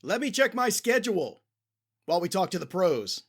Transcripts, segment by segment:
Let me check my schedule while we talk to the pros.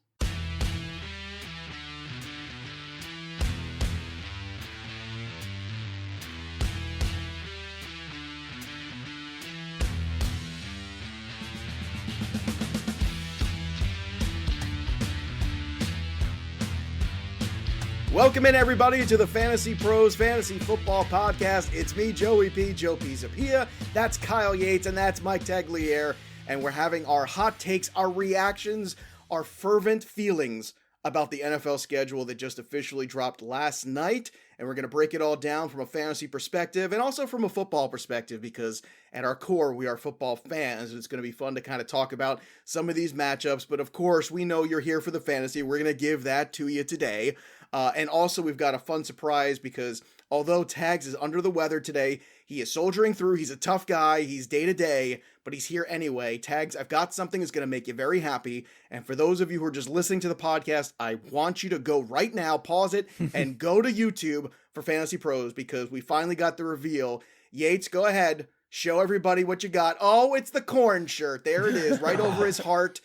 Welcome in, everybody, to the Fantasy Pros Fantasy Football Podcast. It's me, Joey P. Joe P. Zapia. That's Kyle Yates, and that's Mike Tagliere. And we're having our hot takes, our reactions, our fervent feelings about the NFL schedule that just officially dropped last night. And we're going to break it all down from a fantasy perspective and also from a football perspective, because at our core, we are football fans. And it's going to be fun to kind of talk about some of these matchups. But of course, we know you're here for the fantasy. We're going to give that to you today. And also, we've got a fun surprise because although Tags is under the weather today, he is soldiering through. He's a tough guy. He's day to day, but he's here anyway. Tags, I've got something that's going to make you very happy. And for those of you who are just listening to the podcast, I want you to go right now, pause it, and go to YouTube for Fantasy Pros because we finally got the reveal. Yates, go ahead. Show everybody what you got. Oh, it's the corn shirt. There it is, right over his heart.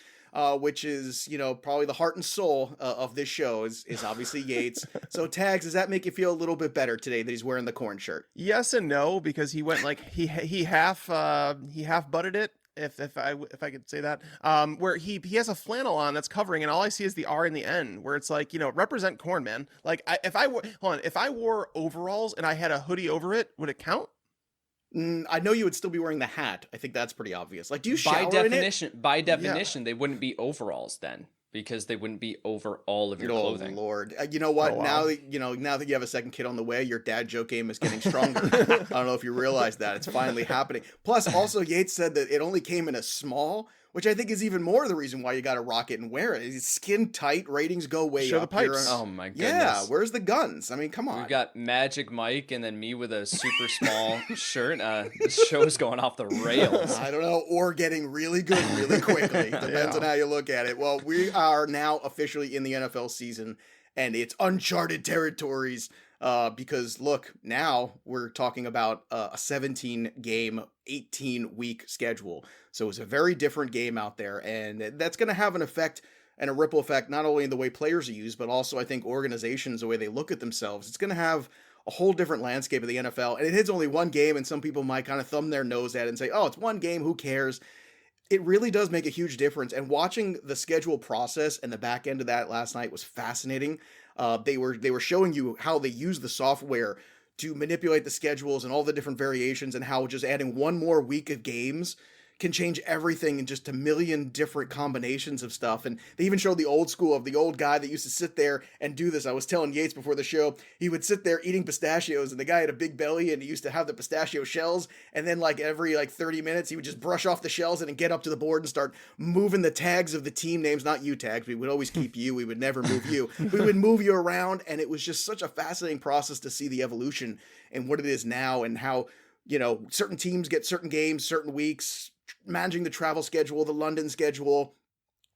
Which is, you know, probably the heart and soul of this show is obviously Yates. So Tags, does that make you feel a little bit better today that he's wearing the corn shirt? Yes and no, because he went like he half butted it, if I could say that. Where he has a flannel on that's covering, and all I see is the R in the end, where it's like, you know, represent corn, man. Like if I wore overalls and I had a hoodie over it, would it count? I know you would still be wearing the hat. I think that's pretty obvious. Like, do you shower in it? By definition, they wouldn't be overalls then, because they wouldn't be over all of your clothing. Oh, Lord. You know what? Oh, wow. Now that you have a second kid on the way, your dad joke game is getting stronger. I don't know if you realize that. It's finally happening. Plus, also, Yates said that it only came in a small, which I think is even more the reason why you got to rock it and wear it. It's skin tight. Ratings go way Show up. the pipes. Oh, my goodness. Yeah, where's the guns? I mean, come on. We've got Magic Mike and then me with a super small shirt. This show's going off the rails. I don't know, or getting really good really quickly. Depends on how you look at it. Well, we are now officially in the NFL season, and it's uncharted territories. Because look, now we're talking about a 17-game, 18-week schedule. So it's a very different game out there, and that's going to have an effect and a ripple effect, not only in the way players are used, but also I think organizations, the way they look at themselves. It's going to have a whole different landscape of the NFL, and it is only one game, and some people might kind of thumb their nose at it and say, oh, it's one game, who cares? It really does make a huge difference, and watching the schedule process and the back end of that last night was fascinating. They were showing you how they use the software to manipulate the schedules and all the different variations, and how just adding one more week of games can change everything in just a million different combinations of stuff. And they even showed the old school of the old guy that used to sit there and do this. I was telling Yates before the show, he would sit there eating pistachios, and the guy had a big belly, and he used to have the pistachio shells, and then like every 30 minutes he would just brush off the shells and get up to the board and start moving the tags of the team names. Not you, Tags, we would always keep you, we would never move you. We would move you around, and it was just such a fascinating process to see the evolution and what it is now, and how, you know, certain teams get certain games, certain weeks, managing the travel schedule, the London schedule,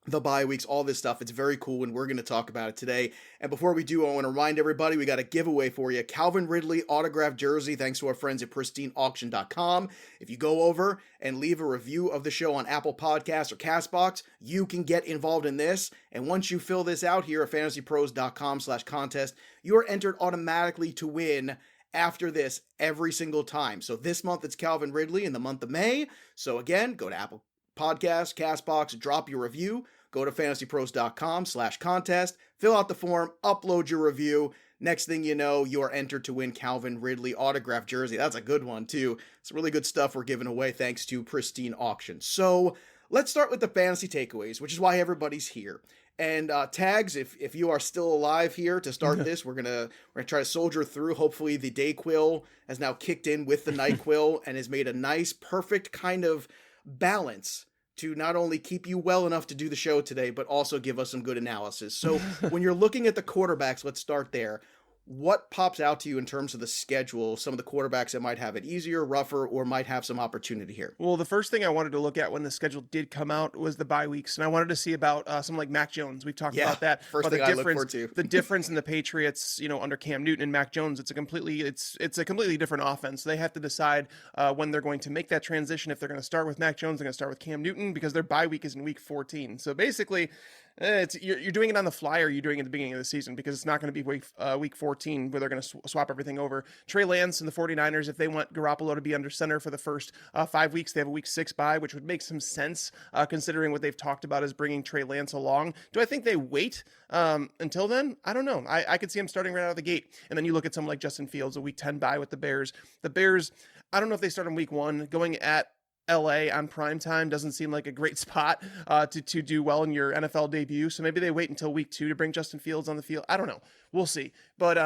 the bye weeks, all this stuff. It's very cool, and we're going to talk about it today. And before we do, I want to remind everybody, we got a giveaway for you. Calvin Ridley autographed jersey, thanks to our friends at pristineauction.com. If you go over and leave a review of the show on Apple Podcasts or CastBox, you can get involved in this. And once you fill this out here at fantasypros.com/contest, you are entered automatically to win after this every single time. So this month it's Calvin Ridley in the month of May. So again, go to Apple Podcasts, CastBox, drop your review, go to fantasypros.com/contest, fill out the form, upload your review. Next thing you know, you are entered to win Calvin Ridley autographed jersey. That's a good one too. It's really good stuff we're giving away thanks to Pristine Auction. So let's start with the fantasy takeaways, which is why everybody's here. And Tags, if you are still alive here to start this, we're gonna try to soldier through. Hopefully the Dayquil has now kicked in with the NyQuil and has made a nice, perfect kind of balance to not only keep you well enough to do the show today, but also give us some good analysis. So when you're looking at the quarterbacks, let's start there. what pops out to you in terms of the schedule, some of the quarterbacks that might have it easier, rougher, or might have some opportunity here? Well, the first thing I wanted to look at when the schedule did come out was the bye weeks, and I wanted to see about someone like Mac Jones. We've talked about that. First about thing I look forward to. The difference in the Patriots, under Cam Newton and Mac Jones, it's a completely different offense. So they have to decide when they're going to make that transition. If they're going to start with Mac Jones, they're going to start with Cam Newton because their bye week is in week 14. So basically, you're doing it on the fly, or you're doing it at the beginning of the season, because it's not going to be week 14 where they're going to swap everything over. Trey Lance and the 49ers, if they want Garoppolo to be under center for the first 5 weeks, they have a week 6 bye, which would make some sense considering what they've talked about as bringing Trey Lance along. Do I think they wait until then? I don't know. I could see him starting right out of the gate. And then you look at someone like Justin Fields, a week 10 bye with the Bears. The Bears, I don't know if they start in week 1. Going at LA on prime time doesn't seem like a great spot to do well in your NFL debut. So maybe they wait until week 2 to bring Justin Fields on the field. I don't know. We'll see. But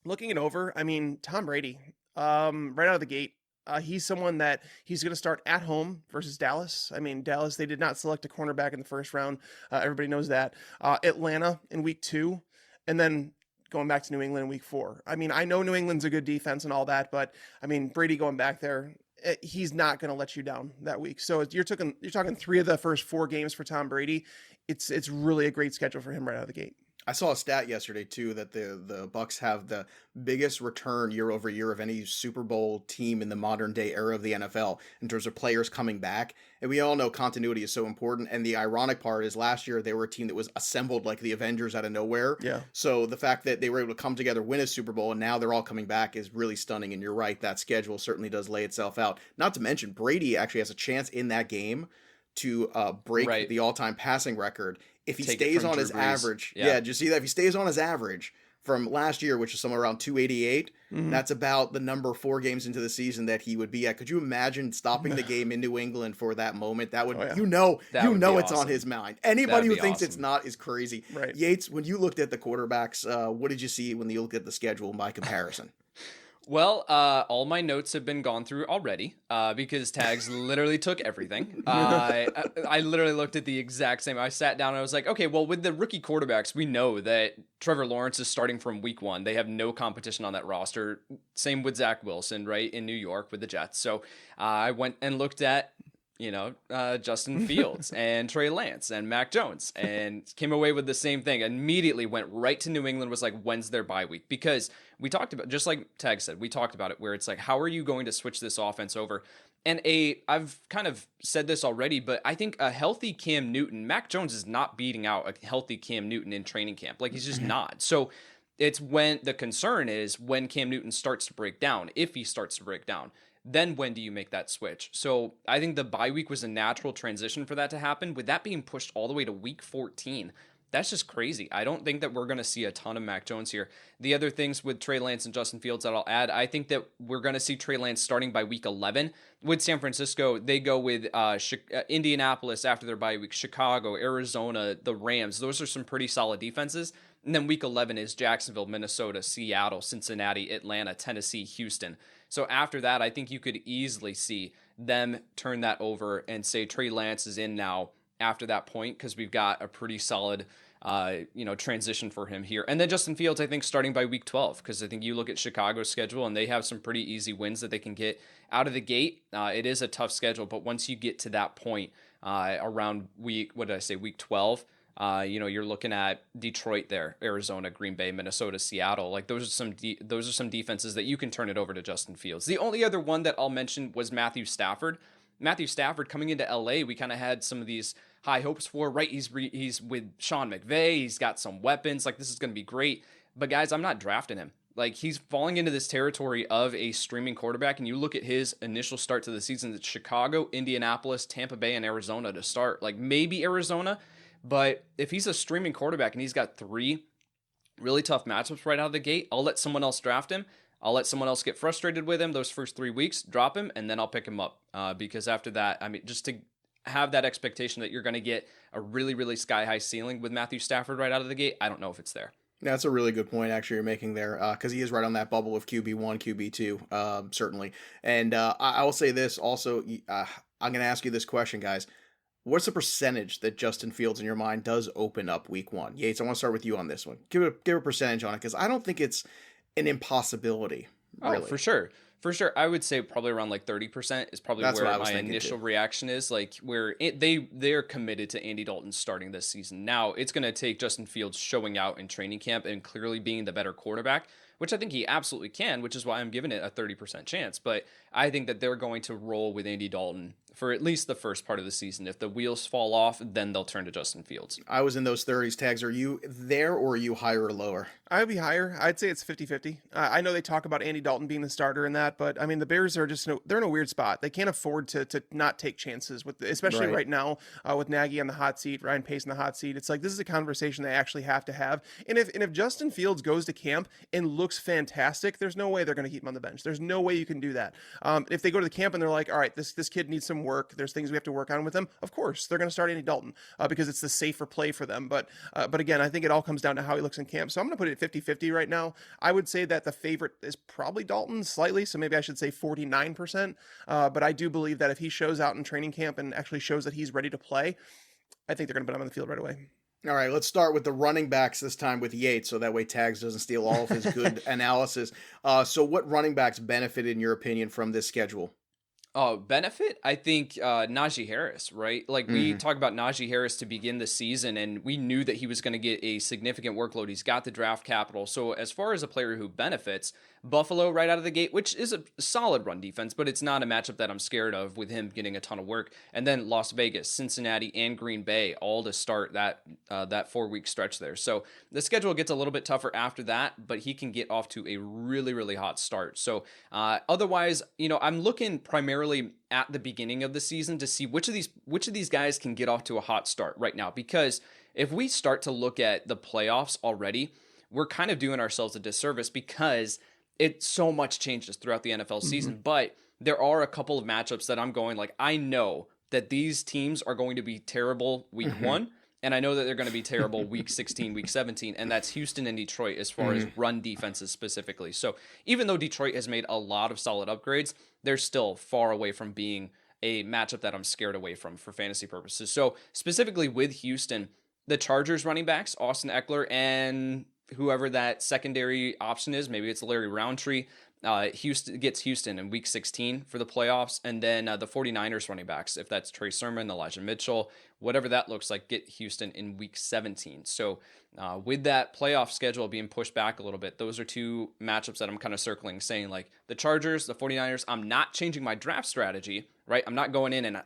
looking it over, I mean, Tom Brady, right out of the gate, he's someone that he's going to start at home versus Dallas. I mean, Dallas, they did not select a cornerback in the first round. Everybody knows that. Atlanta in week 2, and then going back to New England in week 4. I mean, I know New England's a good defense and all that, but I mean, Brady going back there, he's not going to let you down that week. So you're talking 3 of the first 4 games for Tom Brady. It's really a great schedule for him right out of the gate. I saw a stat yesterday too that the Bucks have the biggest return year over year of any Super Bowl team in the modern day era of the NFL in terms of players coming back. And we all know continuity is so important. And the ironic part is last year they were a team that was assembled like the Avengers out of nowhere. Yeah. So the fact that they were able to come together, win a Super Bowl, and now they're all coming back is really stunning. And you're right, that schedule certainly does lay itself out. Not to mention Brady actually has a chance in that game to break the all-time passing record if he stays on his average. Yeah, did you see that? If he stays on his average from last year, which is somewhere around 288, that's about the number 4 games into the season that he would be at. Could you imagine stopping the game in New England for that moment? That would, it's on his mind. Anybody who thinks it's not is crazy. Right. Yates, when you looked at the quarterbacks, what did you see when you looked at the schedule by comparison? Well, all my notes have been gone through already because Tags literally took everything. I literally looked at the exact same. I sat down and I was like, okay, well, with the rookie quarterbacks, we know that Trevor Lawrence is starting from week 1. They have no competition on that roster. Same with Zach Wilson, right, in New York with the Jets. So I went and looked at Justin Fields and Trey Lance and Mac Jones and came away with the same thing. Immediately went right to New England, was like, when's their bye week? Because we talked about, just like Tag said, we talked about it where it's like, how are you going to switch this offense over? And I've kind of said this already, but I think a healthy Cam Newton, Mac Jones is not beating out a healthy Cam Newton in training camp. Like, he's just not. So it's when the concern is when Cam Newton starts to break down, if he starts to break down. Then when do you make that switch? So I think the bye week was a natural transition for that to happen. With that being pushed all the way to week 14, that's just crazy. I don't think that we're going to see a ton of Mac Jones here. The other things with Trey Lance and Justin Fields that I'll add, I think that we're going to see Trey Lance starting by week 11. With San Francisco, they go with Indianapolis after their bye week, Chicago, Arizona, the Rams. Those are some pretty solid defenses. And then week 11 is Jacksonville, Minnesota, Seattle, Cincinnati, Atlanta, Tennessee, Houston. So after that, I think you could easily see them turn that over and say Trey Lance is in now after that point, because we've got a pretty solid transition for him here. And then Justin Fields, I think, starting by week 12, because I think you look at Chicago's schedule and they have some pretty easy wins that they can get out of the gate. It is a tough schedule, but once you get to that point around week 12, you're looking at Detroit there, Arizona, Green Bay, Minnesota, Seattle. Like, those are some defenses that you can turn it over to Justin Fields. The only other one that I'll mention was Matthew Stafford. Matthew Stafford coming into LA, we kind of had some of these high hopes for, right? He's with Sean McVay. He's got some weapons. Like, this is going to be great. But guys, I'm not drafting him. Like, he's falling into this territory of a streaming quarterback, and you look at his initial start to the season, it's Chicago, Indianapolis, Tampa Bay, and Arizona to start. Like, maybe Arizona. But if he's a streaming quarterback and he's got 3 really tough matchups right out of the gate, I'll let someone else draft him. I'll let someone else get frustrated with him those first 3 weeks, drop him, and then I'll pick him up. Because after that, I mean, just to have that expectation that you're going to get a really, really sky-high ceiling with Matthew Stafford right out of the gate, I don't know if it's there. That's a really good point, actually, you're making there, because he is right on that bubble of QB1, QB2, certainly. And I will say this also, I'm going to ask you this question, guys. What's the percentage that Justin Fields in your mind does open up week one? Yates, I want to start with you on this one. Give a percentage on it, because I don't think it's an impossibility, Oh, really. for sure. For sure. I would say probably around like 30% is probably That's what where I was my thinking initial too. reaction is, like where they're committed to Andy Dalton starting this season. Now, it's going to take Justin Fields showing out in training camp and clearly being the better quarterback, which I think he absolutely can, which is why I'm giving it a 30% chance. But I think that they're going to roll with Andy Dalton for at least the first part of the season. If the wheels fall off, then they'll turn to Justin Fields. I was in those 30s. Tags, are you there, or are you higher or lower? I would be higher. I'd say it's 50-50. I know they talk about Andy Dalton being the starter in that, but I mean, the Bears are just, they're in a weird spot. They can't afford to not take chances with, especially Right. right now, with Nagy on the hot seat, Ryan Pace in the hot seat. It's like, this is a conversation they actually have to have. And if Justin Fields goes to camp and looks fantastic, there's no way they're going to keep him on the bench. There's no way you can do that. If they go to the camp and they're like, all right, this kid needs some work, there's things we have to work on with him, of course they're going to start Andy Dalton, because it's the safer play for them. But again, I think it all comes down to how he looks in camp. So I'm going to put it at 50-50 right now. I would say that the favorite is probably Dalton slightly, so maybe I should say 49%. But I do believe that if he shows out in training camp and actually shows that he's ready to play, I think they're going to put him on the field right away. All right, let's start with the running backs this time with Yates, so that way Tags doesn't steal all of his good analysis. So what running backs benefited, in your opinion, from this schedule? Oh, benefit? I think Najee Harris, right? Like we talk about Najee Harris to begin the season, and we knew that he was going to get a significant workload. He's got the draft capital. So as far as a player who benefits, Buffalo right out of the gate, which is a solid run defense, but it's not a matchup that I'm scared of with him getting a ton of work. And then Las Vegas, Cincinnati, and Green Bay all to start that 4-week stretch there. So the schedule gets a little bit tougher after that, but he can get off to a really, really hot start. So otherwise, I'm looking primarily at the beginning of the season to see which of these guys can get off to a hot start right now. Because if we start to look at the playoffs already, we're kind of doing ourselves a disservice, because it so much changes throughout the NFL season. But there are a couple of matchups that I'm going, like, I know that these teams are going to be terrible week one, and I know that they're going to be terrible week 16, week 17, and that's Houston and Detroit as far as run defenses specifically. So even though Detroit has made a lot of solid upgrades, they're still far away from being a matchup that I'm scared away from for fantasy purposes. So specifically with Houston, the Chargers running backs, Austin Eckler and whoever that secondary option is, maybe it's Larry Roundtree, Houston gets Houston in week 16 for the playoffs. And then the 49ers running backs, if that's Trey Sermon, Elijah Mitchell, whatever that looks like, get Houston in week 17. So with that playoff schedule being pushed back a little bit, those are two matchups that I'm kind of circling, saying like the Chargers, the 49ers, I'm not changing my draft strategy, right? I'm not going in and,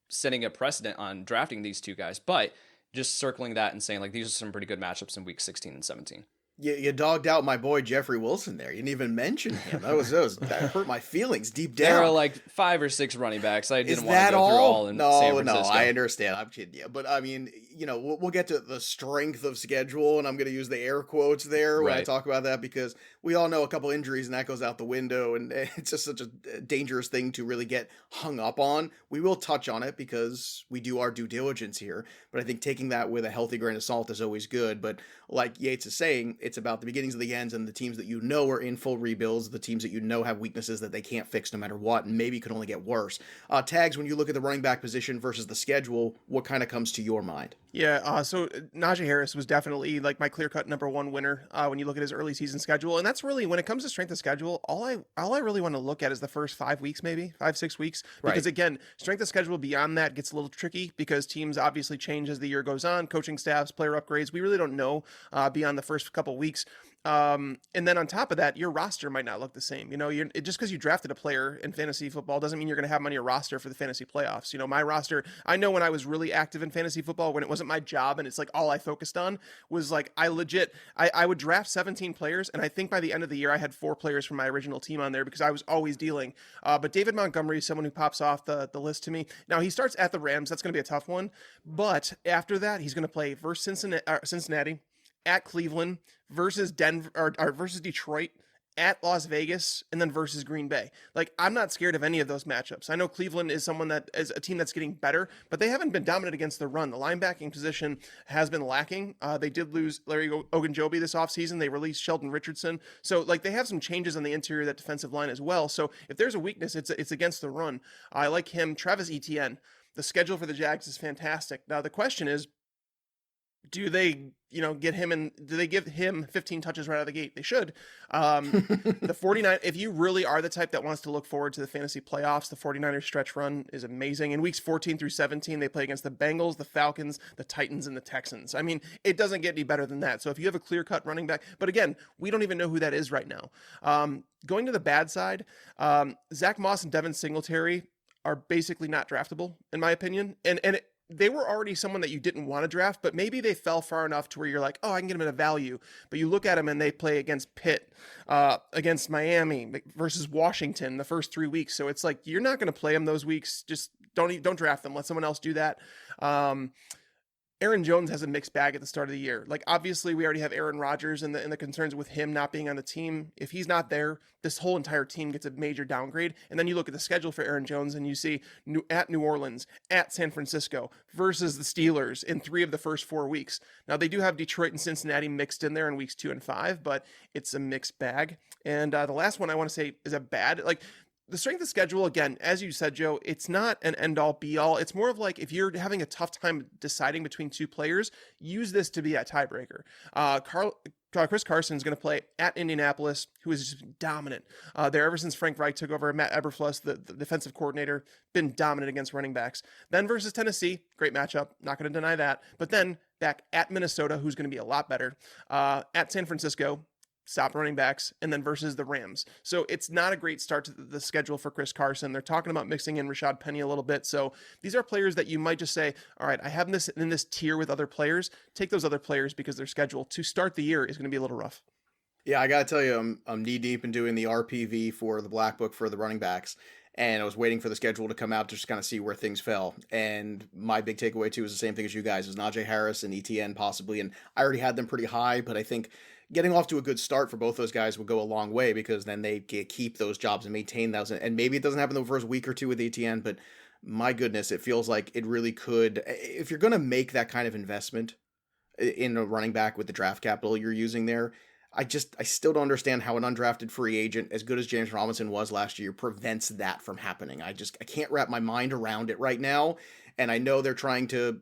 setting a precedent on drafting these two guys, but just circling that and saying like these are some pretty good matchups in week 16 and 17. You dogged out my boy Jeffrey Wilson there. You didn't even mention him. That hurt my feelings deep down. There are like 5 or 6 running backs. I didn't Is want to that go through all? all in San Francisco. No, I understand. I'm kidding you. But I mean, we'll get to the strength of schedule, and I'm going to use the air quotes there when I Right. talk about that, because we all know a couple injuries and that goes out the window, and it's just such a dangerous thing to really get hung up on. We will touch on it because we do our due diligence here, but I think taking that with a healthy grain of salt is always good. But like Yates is saying, it's about the beginnings of the ends, and the teams that are in full rebuilds, the teams that have weaknesses that they can't fix no matter what, and maybe could only get worse. Tags, when you look at the running back position versus the schedule, what kind of comes to your mind? Yeah, so Najee Harris was definitely like my clear-cut number one winner when you look at his early season schedule, and that's really, when it comes to strength of schedule, all I really want to look at is the first 5 weeks, maybe 5-6 weeks, because again, strength of schedule beyond that gets a little tricky because teams obviously change as the year goes on, coaching staffs, player upgrades. We really don't know beyond the first couple weeks. And then on top of that, your roster might not look the same. Just because you drafted a player in fantasy football doesn't mean you're going to have him on your roster for the fantasy playoffs. My roster, I know when I was really active in fantasy football, when it wasn't my job and it's like all I focused on was like, I would draft 17 players. And I think by the end of the year, I had 4 players from my original team on there because I was always dealing. But David Montgomery is someone who pops off the list to me. Now he starts at the Rams. That's going to be a tough one. But after that, he's going to play versus Cincinnati, at Cleveland, versus Denver or versus Detroit, at Las Vegas, and then versus Green Bay. Like, I'm not scared of any of those matchups. I know Cleveland is someone that is a team that's getting better, but they haven't been dominant against the run. The linebacking position has been lacking. They did lose Larry Ogunjobi this offseason. They released Sheldon Richardson. So, like, they have some changes on the interior of that defensive line as well. So, if there's a weakness, it's against the run. I like him. Travis Etienne. The schedule for the Jags is fantastic. Now the question is, do they, get him in? Do they give him 15 touches right out of the gate? They should. The 49, if you really are the type that wants to look forward to the fantasy playoffs, the 49ers stretch run is amazing. In weeks 14 through 17, they play against the Bengals, the Falcons, the Titans, and the Texans. I mean, it doesn't get any better than that. So if you have a clear-cut running back, but again, we don't even know who that is right now. Going to the bad side, Zach Moss and Devin Singletary are basically not draftable, in my opinion. They were already someone that you didn't want to draft, but maybe they fell far enough to where you're like, oh, I can get them at a value. But you look at them and they play against Pitt, against Miami versus Washington the first 3 weeks. So it's like, you're not going to play them those weeks. Just don't draft them. Let someone else do that. Aaron Jones has a mixed bag at the start of the year. Like, obviously we already have Aaron Rodgers and the concerns with him not being on the team. If he's not there, this whole entire team gets a major downgrade. And then you look at the schedule for Aaron Jones and you see at New Orleans, at San Francisco versus the Steelers in 3 of the first 4 weeks. Now they do have Detroit and Cincinnati mixed in there in weeks 2 and 5, but it's a mixed bag. And the last one I want to say is a bad, like, the strength of schedule, again, as you said, Joe, it's not an end-all, be-all. It's more of like, if you're having a tough time deciding between 2 players, use this to be a tiebreaker. Chris Carson is going to play at Indianapolis, who is just dominant there ever since Frank Reich took over. Matt Eberflus, the defensive coordinator, been dominant against running backs. Then versus Tennessee, great matchup, not going to deny that. But then back at Minnesota, who's going to be a lot better. At San Francisco, stop running backs, and then versus the Rams. So it's not a great start to the schedule for Chris Carson. They're talking about mixing in Rashad Penny a little bit. So these are players that you might just say, all right, I have this in this tier with other players. Take those other players because their schedule to start the year is going to be a little rough. Yeah, I got to tell you, I'm knee deep in doing the RPV for the Black Book for the running backs. And I was waiting for the schedule to come out to just kind of see where things fell. And my big takeaway, too, is the same thing as you guys, is Najee Harris and ETN possibly. And I already had them pretty high, but I think getting off to a good start for both those guys will go a long way because then they keep those jobs and maintain those. And maybe it doesn't happen the first week or 2 with ETN, but my goodness, it feels like it really could. If you're going to make that kind of investment in a running back with the draft capital you're using there, I still don't understand how an undrafted free agent, as good as James Robinson was last year, prevents that from happening. I can't wrap my mind around it right now. And I know they're trying to,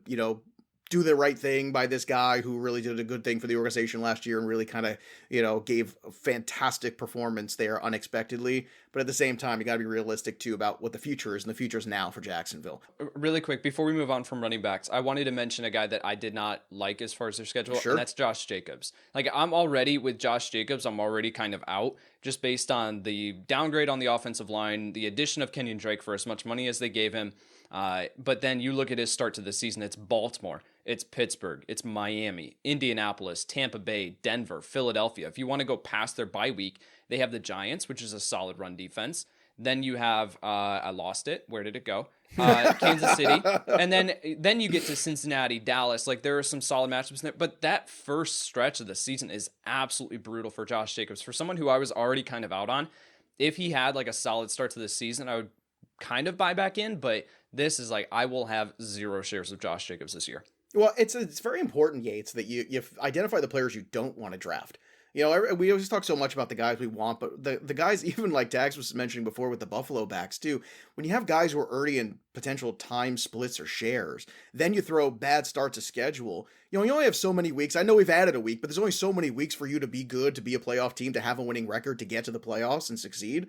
do the right thing by this guy who really did a good thing for the organization last year and really kind of, gave a fantastic performance there unexpectedly. But at the same time, you got to be realistic too about what the future is, and the future is now for Jacksonville. Really quick, before we move on from running backs, I wanted to mention a guy that I did not like as far as their schedule, Sure. and that's Josh Jacobs. Like, I'm already with Josh Jacobs, I'm already kind of out just based on the downgrade on the offensive line, the addition of Kenyon Drake for as much money as they gave him. But then you look at his start to the season, it's Baltimore, it's Pittsburgh, it's Miami, Indianapolis, Tampa Bay, Denver, Philadelphia. If you want to go past their bye week, they have the Giants, which is a solid run defense. Then you have, I lost it. Where did it go? Kansas City. And then you get to Cincinnati, Dallas. Like, there are some solid matchups there. But that first stretch of the season is absolutely brutal for Josh Jacobs. For someone who I was already kind of out on, if he had like a solid start to the season, I would kind of buy back in. But this is like, I will have 0 shares of Josh Jacobs this year. Well, it's very important, Yates, that you identify the players you don't want to draft. We always talk so much about the guys we want, but the guys, even like Dags was mentioning before with the Buffalo backs too, when you have guys who are already in potential time splits or shares, then you throw bad starts to schedule. You only have so many weeks. I know we've added a week, but there's only so many weeks for you to be good, to be a playoff team, to have a winning record, to get to the playoffs and succeed.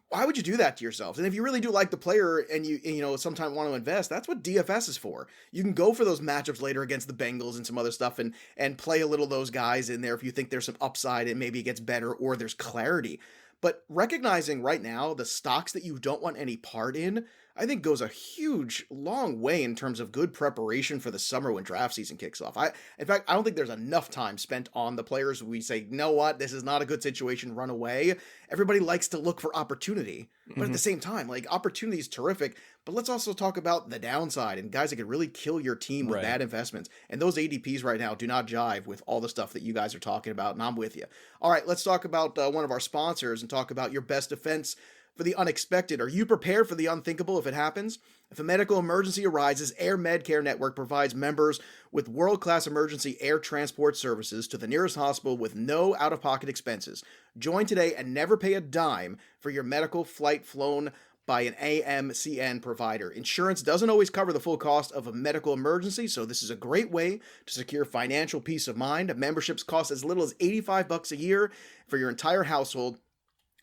Why would you do that to yourselves? And if you really do like the player and you sometime want to invest, that's what DFS is for. You can go for those matchups later against the Bengals and some other stuff and play a little those guys in there if you think there's some upside and maybe it gets better or there's clarity. But recognizing right now the stocks that you don't want any part in, I think goes a huge, long way in terms of good preparation for the summer when draft season kicks off. In fact, I don't think there's enough time spent on the players. We say, you know what, this is not a good situation, run away. Everybody likes to look for opportunity, but at the same time, like, opportunity is terrific, but let's also talk about the downside and guys that could really kill your team with bad investments. And those ADPs right now do not jive with all the stuff that you guys are talking about, and I'm with you. All right, let's talk about one of our sponsors and talk about your best defense for the unexpected. Are you prepared for the unthinkable if it happens? If a medical emergency arises, Air Medcare Network provides members with world-class emergency air transport services to the nearest hospital with no out-of-pocket expenses. Join today and never pay a dime for your medical flight flown by an AMCN provider. Insurance doesn't always cover the full cost of a medical emergency, so this is a great way to secure financial peace of mind. Memberships cost as little as $85 a year for your entire household.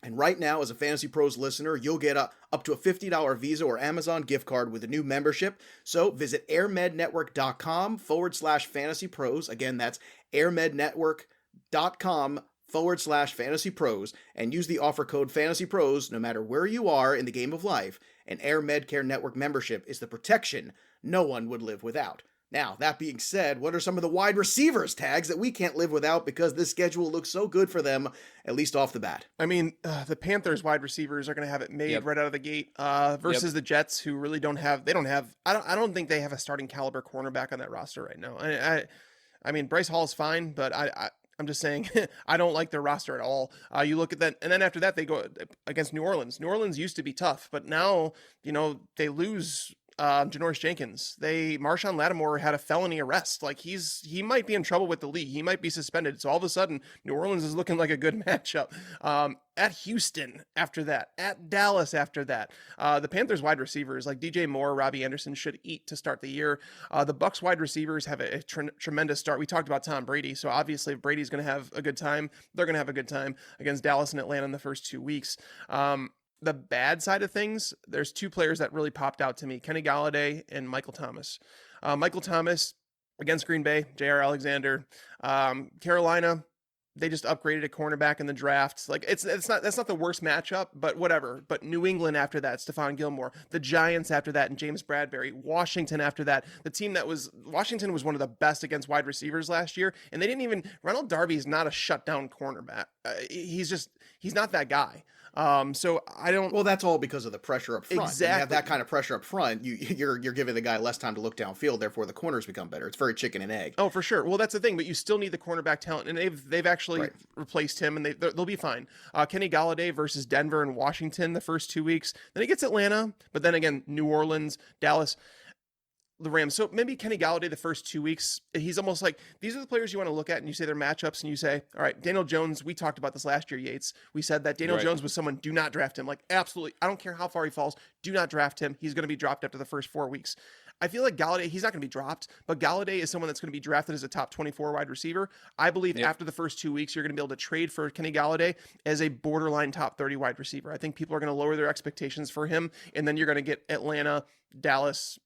And right now, as a Fantasy Pros listener, you'll get up to a $50 Visa or Amazon gift card with a new membership. So visit airmednetwork.com/Fantasy Pros. Again, that's airmednetwork.com/Fantasy Pros, and use the offer code Fantasy Pros no matter where you are in the game of life. An Air Medcare Network membership is the protection no one would live without. Now, that being said, what are some of the wide receivers tags that we can't live without because this schedule looks so good for them, at least off the bat? I mean, the Panthers wide receivers are going to have it made right out of the gate versus the Jets, who really don't have, I don't think they have a starting caliber cornerback on that roster right now. I mean, Bryce Hall is fine, but I'm just saying, I don't like their roster at all. You look at that, and then after that, they go against New Orleans. New Orleans used to be tough, but now, they lose Janoris Jenkins. Marshawn Lattimore had a felony arrest. Like he might be in trouble with the league. He might be suspended. So all of a sudden, New Orleans is looking like a good matchup. At Houston after that, at Dallas after that. The Panthers wide receivers like DJ Moore, Robbie Anderson should eat to start the year. The Bucs wide receivers have a tremendous start. We talked about Tom Brady. So obviously if Brady's going to have a good time, they're going to have a good time against Dallas and Atlanta in the first 2 weeks. The bad side of things, there's two players that really popped out to me, Kenny Golladay and Michael Thomas. Michael Thomas against Green Bay, J.R. Alexander. Carolina, they just upgraded a cornerback in the draft. Like that's not the worst matchup, but whatever. But New England after that, Stephon Gilmore. The Giants after that, and James Bradbury. Washington after that, the team Washington was one of the best against wide receivers last year, and they didn't even. Ronald Darby is not a shutdown cornerback. He's not that guy. So I don't. Well, that's all because of the pressure up front. Exactly. When you have that kind of pressure up front, you're giving the guy less time to look downfield. Therefore, the corners become better. It's very chicken and egg. Oh, for sure. Well, that's the thing. But you still need the cornerback talent, and they've actually replaced him, and they'll be fine. Kenny Golladay versus Denver and Washington the first 2 weeks. Then he gets Atlanta, but then again New Orleans, Dallas. The Rams. So maybe Kenny Golladay the first 2 weeks, he's almost like, these are the players you want to look at and you say their matchups and you say, all right, Daniel Jones, we talked about this last year, Yates. We said that Daniel Jones was someone, do not draft him. Like, absolutely. I don't care how far he falls. Do not draft him. He's going to be dropped after the first 4 weeks. I feel like Golladay, he's not going to be dropped, but Golladay is someone that's going to be drafted as a top 24 wide receiver. I believe after the first 2 weeks, you're going to be able to trade for Kenny Golladay as a borderline top 30 wide receiver. I think people are going to lower their expectations for him, and then you're going to get Atlanta, Dallas,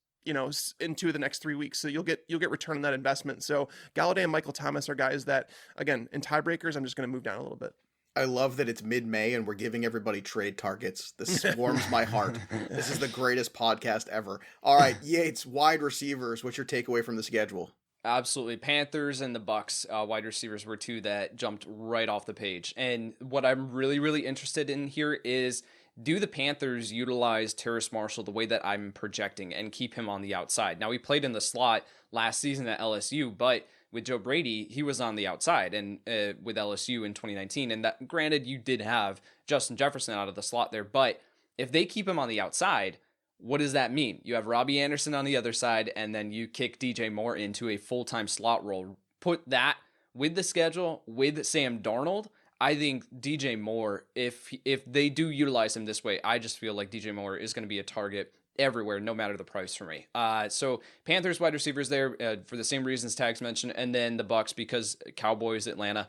into the next 3 weeks. So you'll get return on that investment. So Golladay and Michael Thomas are guys that, again, in tiebreakers, I'm just going to move down a little bit. I love that it's mid-May and we're giving everybody trade targets. This warms my heart. This is the greatest podcast ever. All right, Yates, wide receivers. What's your takeaway from the schedule? Absolutely. Panthers and the Bucs wide receivers were two that jumped right off the page. And what I'm really, really interested in here is, do the Panthers utilize Terrace Marshall the way that I'm projecting and keep him on the outside? Now, he played in the slot last season at LSU, but with Joe Brady, he was on the outside and with LSU in 2019. And that, granted, you did have Justin Jefferson out of the slot there, but if they keep him on the outside, what does that mean? You have Robbie Anderson on the other side, and then you kick DJ Moore into a full-time slot role. Put that with the schedule, with Sam Darnold, I think DJ Moore, if they do utilize him this way, I just feel like DJ Moore is going to be a target everywhere, no matter the price for me. So Panthers wide receivers there for the same reasons Tags mentioned, and then the Bucs because Cowboys, Atlanta.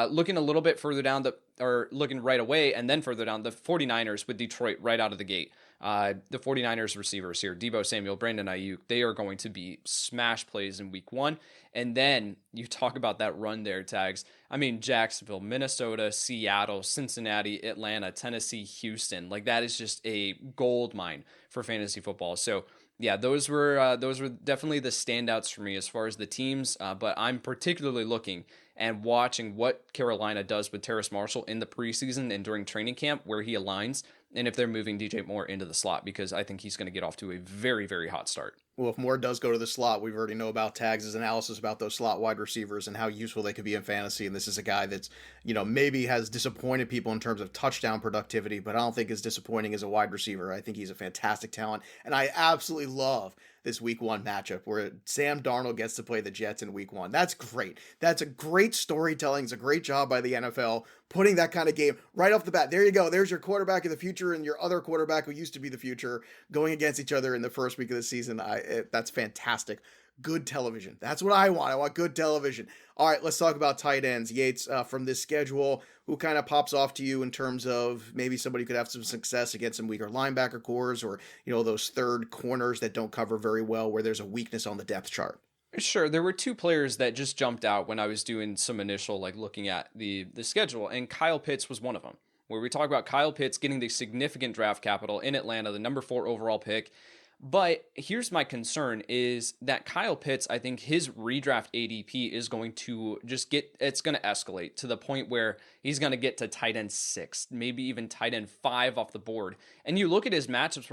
Looking a little bit further down looking right away and then further down, the 49ers with Detroit right out of the gate. The 49ers receivers here, Deebo Samuel, Brandon Ayuk, they are going to be smash plays in week 1. And then you talk about that run there, Tags. I mean, Jacksonville, Minnesota, Seattle, Cincinnati, Atlanta, Tennessee, Houston. Like, that is just a gold mine for fantasy football. So yeah, those were definitely the standouts for me as far as the teams. But I'm particularly looking and watching what Carolina does with Terrace Marshall in the preseason and during training camp, where he aligns, and if they're moving DJ Moore into the slot, because I think he's going to get off to a very, very hot start. Well, if Moore does go to the slot, we already know about Tags' analysis about those slot wide receivers and how useful they could be in fantasy. And this is a guy that's, maybe has disappointed people in terms of touchdown productivity, but I don't think is disappointing as a wide receiver. I think he's a fantastic talent. And I absolutely love this week 1 matchup where Sam Darnold gets to play the Jets in week 1. That's great. That's a great storytelling. It's a great job by the NFL putting that kind of game right off the bat. There you go. There's your quarterback of the future and your other quarterback who used to be the future going against each other in the first week of the season. That's fantastic. Good television. That's what I want. I want good television. All right, let's talk about tight ends. Yates, from this schedule, who kind of pops off to you in terms of maybe somebody could have some success against some weaker linebacker cores, or, those third corners that don't cover very well where there's a weakness on the depth chart? Sure. There were 2 players that just jumped out when I was doing some initial looking at the schedule, and Kyle Pitts was one of them. Where we talk about Kyle Pitts getting the significant draft capital in Atlanta, the number 4 overall pick. But here's my concern is that Kyle Pitts, I think his redraft ADP is going to it's going to escalate to the point where he's going to get to tight end 6, maybe even tight end 5 off the board. And you look at his matchups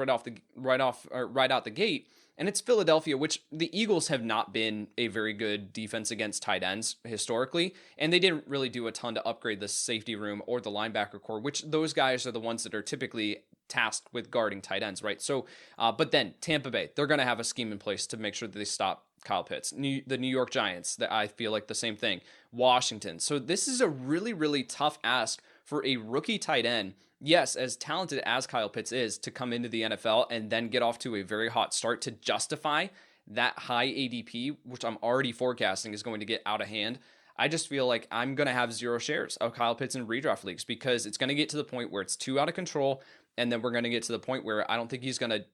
right out the gate, and it's Philadelphia, which the Eagles have not been a very good defense against tight ends historically, and they didn't really do a ton to upgrade the safety room or the linebacker core, which those guys are the ones that are typically tasked with guarding tight ends, right? So, but then Tampa Bay, they're going to have a scheme in place to make sure that they stop Kyle Pitts. The New York Giants, that I feel like the same thing. Washington. So this is a really, really tough ask for a rookie tight end. Yes, as talented as Kyle Pitts is, to come into the NFL and then get off to a very hot start to justify that high ADP, which I'm already forecasting is going to get out of hand. I just feel like I'm going to have 0 shares of Kyle Pitts in redraft leagues because it's going to get to the point where it's too out of control. And then we're going to get to the point where I don't think he's going to,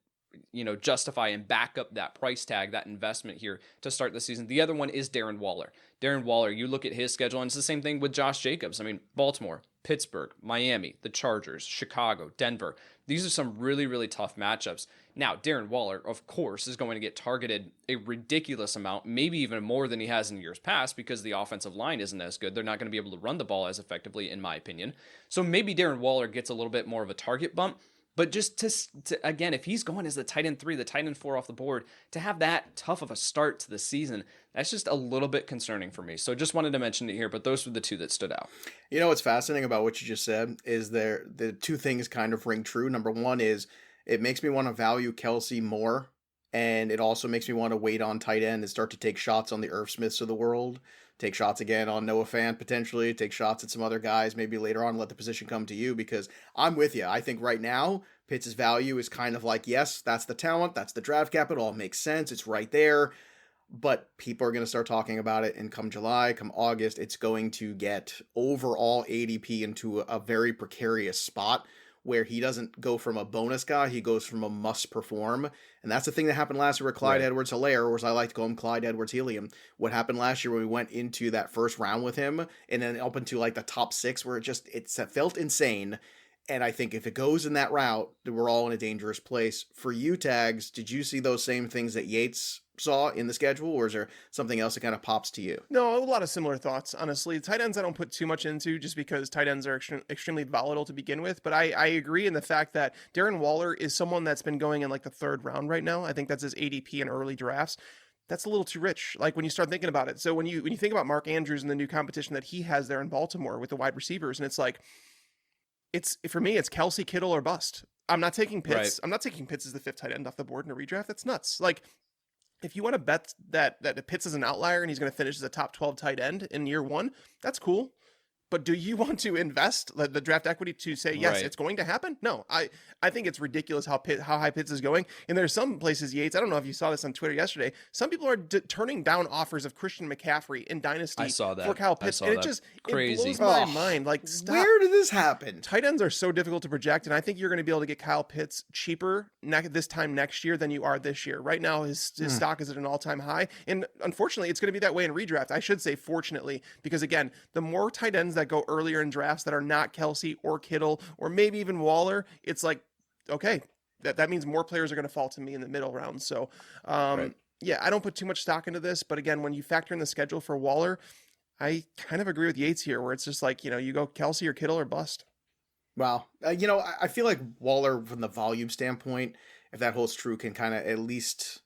justify and back up that price tag, that investment here to start the season. The other one is Darren Waller. Darren Waller, you look at his schedule, and it's the same thing with Josh Jacobs. I mean, Baltimore, Pittsburgh, Miami, the Chargers, Chicago, Denver. These are some really, really tough matchups. Now, Darren Waller, of course, is going to get targeted a ridiculous amount, maybe even more than he has in years past because the offensive line isn't as good. They're not going to be able to run the ball as effectively, in my opinion. So maybe Darren Waller gets a little bit more of a target bump. But just to again, if he's going as the tight end 3, the tight end 4 off the board, to have that tough of a start to the season, that's just a little bit concerning for me. So just wanted to mention it here, but those were the 2 that stood out. What's fascinating about what you just said is the 2 things kind of ring true. Number 1 is it makes me want to value Kelsey more, and it also makes me want to wait on tight end and start to take shots on the Irv Smiths of the world. Take shots again on Noah Fant potentially, take shots at some other guys maybe later on, let the position come to you, because I'm with you. I think right now Pitts' value is kind of like, yes, that's the talent, that's the draft capital, it makes sense, it's right there, but people are going to start talking about it, and come July, come August, it's going to get overall ADP into a very precarious spot where he doesn't go from a bonus guy, he goes from a must perform. And that's the thing that happened last year with Clyde Edwards-Helaire, or as I like to call him, Clyde Edwards-Helium. What happened last year when we went into that first round with him and then up into the top 6 where it felt insane. And I think if it goes in that route, then we're all in a dangerous place. For you, Tags, did you see those same things that Yates saw in the schedule, or is there something else that kind of pops to you? No, a lot of similar thoughts, honestly. Tight ends I don't put too much into just because tight ends are extremely volatile to begin with, but I agree in the fact that Darren Waller is someone that's been going in the 3rd round right now. I think that's his ADP in early drafts. That's a little too rich, when you start thinking about it. So when you think about Mark Andrews and the new competition that he has there in Baltimore with the wide receivers, and it's for me, it's Kelsey, Kittle, or bust. I'm not taking Pitts. Right. I'm not taking Pitts as the 5th tight end off the board in a redraft. That's nuts. If you want to bet that Pitts is an outlier and he's going to finish as a top 12 tight end in year 1, that's cool. But do you want to invest the draft equity to say, yes, it's going to happen? No, I think it's ridiculous how high Pitts is going. And there's some places, Yates, I don't know if you saw this on Twitter yesterday, some people are turning down offers of Christian McCaffrey in Dynasty for Kyle Pitts. And it blows my mind. Stop. Where did this happen? Tight ends are so difficult to project, and I think you're going to be able to get Kyle Pitts cheaper this time next year than you are this year. Right now, his stock is at an all-time high. And unfortunately, it's going to be that way in redraft. I should say fortunately, because again, the more tight ends that go earlier in drafts that are not Kelsey or Kittle or maybe even Waller, it's okay, that means more players are going to fall to me in the middle round. So yeah, I don't put too much stock into this, but again, when you factor in the schedule for Waller, I kind of agree with Yates here, where it's just you go Kelsey or Kittle or bust. Wow. I feel like Waller, from the volume standpoint, if that holds true, can kind of at least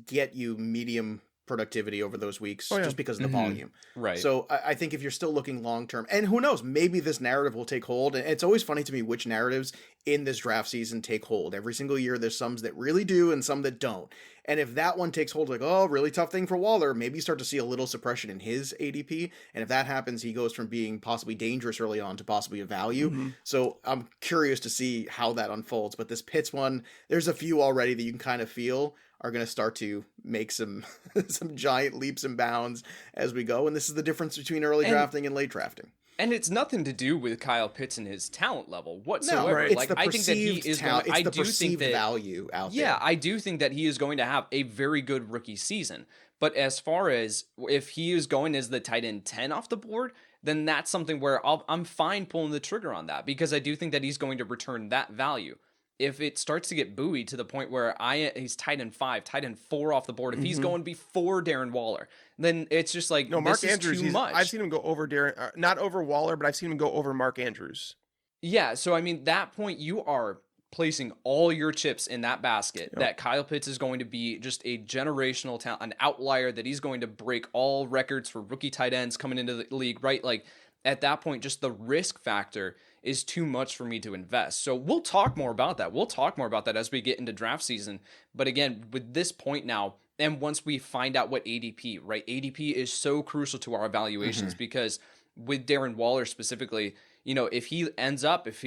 get you medium productivity over those weeks Oh, yeah. just because of the volume. Right. So I think if you're still looking long term, and who knows, maybe this narrative will take hold. And it's always funny to me which narratives in this draft season take hold. Every single year, there's some that really do and some that don't. And if that one takes hold, like, oh, really tough thing for Waller, maybe you start to see a little suppression in his ADP. And if that happens, he goes from being possibly dangerous early on to possibly a value. So I'm curious to see how that unfolds. But this Pitts one, there's a few already that you can kind of feel are going to start to make some some giant leaps and bounds as we go. And this is the difference between early drafting and late drafting. And it's nothing to do with Kyle Pitts and his talent level whatsoever. No, it's like the I think that he is talent, going, it's the I do perceived think that value out there. yeah, I do think that he is going to have a very good rookie season. But as far as if he is going as the tight end 10 off the board, then that's something where I'm fine pulling the trigger on that because I do think that he's going to return that value. If it starts to get buoyed to the point where he's tight end 5, tight end 4 off the board, if he's going before Darren Waller, then it's just like, No, Mark this Andrews, is too much. I've seen him go over Darren, not over Waller, but I've seen him go over Mark Andrews. Yeah, so I mean, that point, you are placing all your chips in that basket that Kyle Pitts is going to be just a generational talent, an outlier, that he's going to break all records for rookie tight ends coming into the league, right? Like, at that point, just the risk factor is too much for me to invest. So we'll talk more about that. We'll talk more about that as we get into draft season. But again, with this point now, and once we find out what ADP, right? ADP is so crucial to our evaluations because with Darren Waller specifically, you know, if he ends up, if